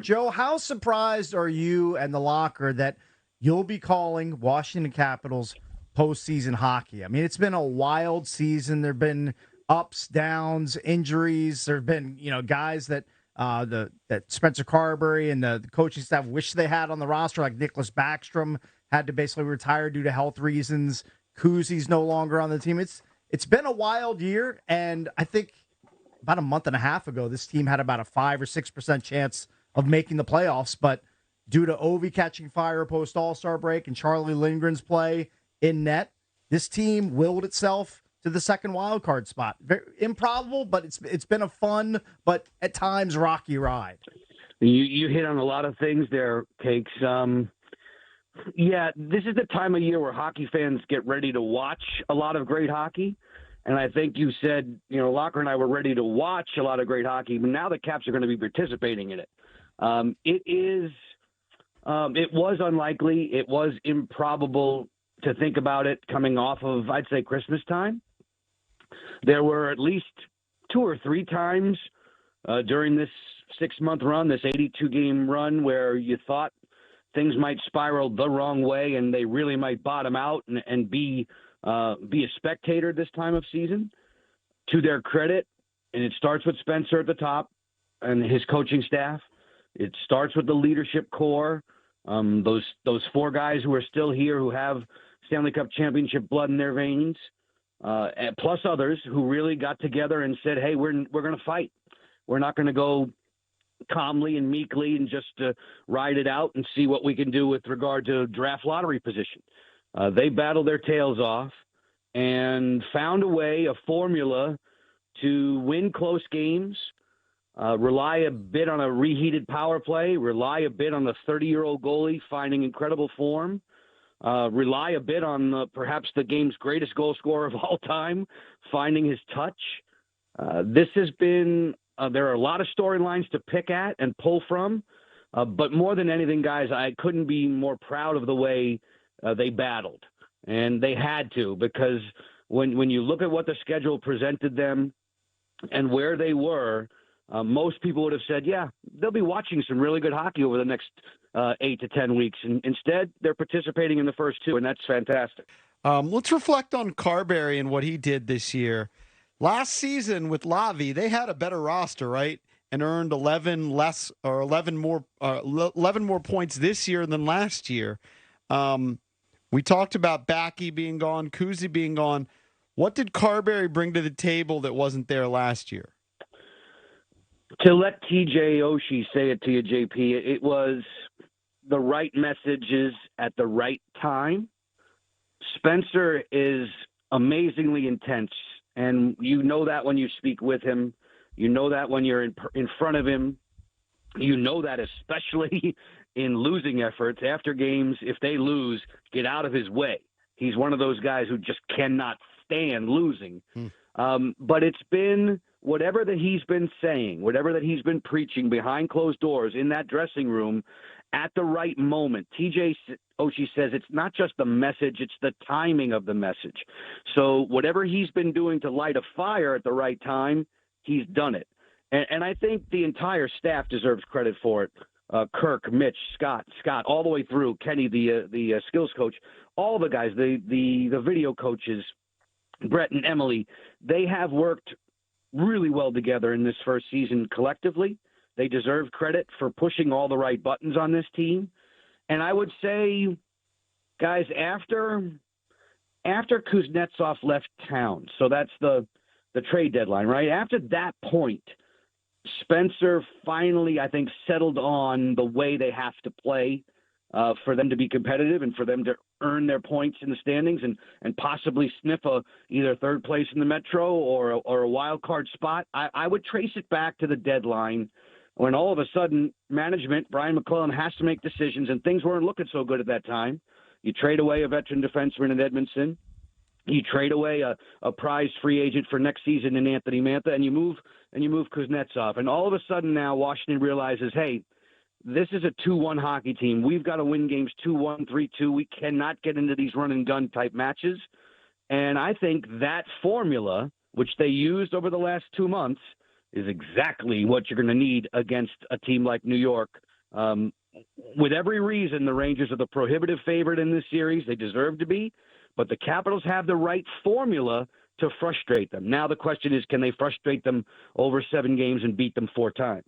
Joe, how surprised are you and the locker that you'll be calling Washington Capitals postseason hockey? I mean, it's been a wild season. There've been ups, downs, injuries. There've been, guys that that Spencer Carbery and the coaching staff wish they had on the roster, like Nicholas Backstrom had to basically retire due to health reasons. Kuzi's no longer on the team. It's been a wild year, and I think about a month and a half ago, this team had about a 5 or 6% chance of making the playoffs, but due to Ovi catching fire post All-Star break and Charlie Lindgren's play in net, this team willed itself to the second wild card spot. Very improbable, but it's been a fun but at times rocky ride. You hit on a lot of things there, Cakes. Yeah, this is the time of year where hockey fans get ready to watch a lot of great hockey. And I think you said, Locker and I were ready to watch a lot of great hockey, but now the Caps are going to be participating in it. It was unlikely. It was improbable to think about it coming off of, I'd say, Christmas time. There were at least 2 or 3 times during this 6-month run, this 82-game run, where you thought things might spiral the wrong way and they really might bottom out and be a spectator this time of season. To their credit, and it starts with Spencer at the top and his coaching staff. It starts with the leadership core, those 4 guys who are still here who have Stanley Cup championship blood in their veins, and plus others who really got together and said, hey, we're going to fight. We're not going to go calmly and meekly and just ride it out and see what we can do with regard to draft lottery position. They battled their tails off and found a way, a formula to win close games, rely a bit on a reheated power play, rely a bit on the 30-year-old goalie finding incredible form, rely a bit on perhaps the game's greatest goal scorer of all time, finding his touch. This has been there are a lot of storylines to pick at and pull from, but more than anything, guys, I couldn't be more proud of the way they battled. And they had to, because when you look at what the schedule presented them and where they were, most people would have said, yeah, they'll be watching some really good hockey over the next 8 to 10 weeks. And instead, they're participating in the first 2, and that's fantastic. Let's reflect on Carbery and what he did this year. Last season with Lavi, they had a better roster, right? And earned 11 more points this year than last year. We talked about Backy being gone, Kuzi being gone. What did Carbery bring to the table that wasn't there last year? To let TJ Oshie say it to you, JP, it was the right messages at the right time. Spencer is amazingly intense, and you know that when you speak with him. You know that when you're in front of him. You know that especially in losing efforts. After games, if they lose, get out of his way. He's one of those guys who just cannot stand losing. But it's been whatever that he's been saying, whatever that he's been preaching behind closed doors in that dressing room at the right moment. TJ Oshie says it's not just the message, it's the timing of the message. So whatever he's been doing to light a fire at the right time, he's done it. And I think the entire staff deserves credit for it. Kirk, Mitch, Scott, all the way through, Kenny, the skills coach, all the guys, the video coaches, Brett and Emily, they have worked really well together in this first season collectively. They deserve credit for pushing all the right buttons on this team. And I would say, guys, after Kuznetsov left town, so that's the trade deadline, right? After that point, Spencer finally, I think, settled on the way they have to play for them to be competitive and for them to earn their points in the standings and possibly sniff either third place in the Metro or a wild card spot. I would trace it back to the deadline when all of a sudden management, Brian McClellan, has to make decisions, and things weren't looking so good at that time. You trade away a veteran defenseman in Edmondson. You trade away a prized free agent for next season in Anthony Mantha, and you move Kuznetsov. And all of a sudden now Washington realizes, hey, this is a 2-1 hockey team. We've got to win games 2-1, 3-2. We cannot get into these run-and-gun type matches. And I think that formula, which they used over the last 2 months, is exactly what you're going to need against a team like New York. With every reason, the Rangers are the prohibitive favorite in this series. They deserve to be, but the Capitals have the right formula to frustrate them. Now the question is, can they frustrate them over 7 games and beat them 4 times?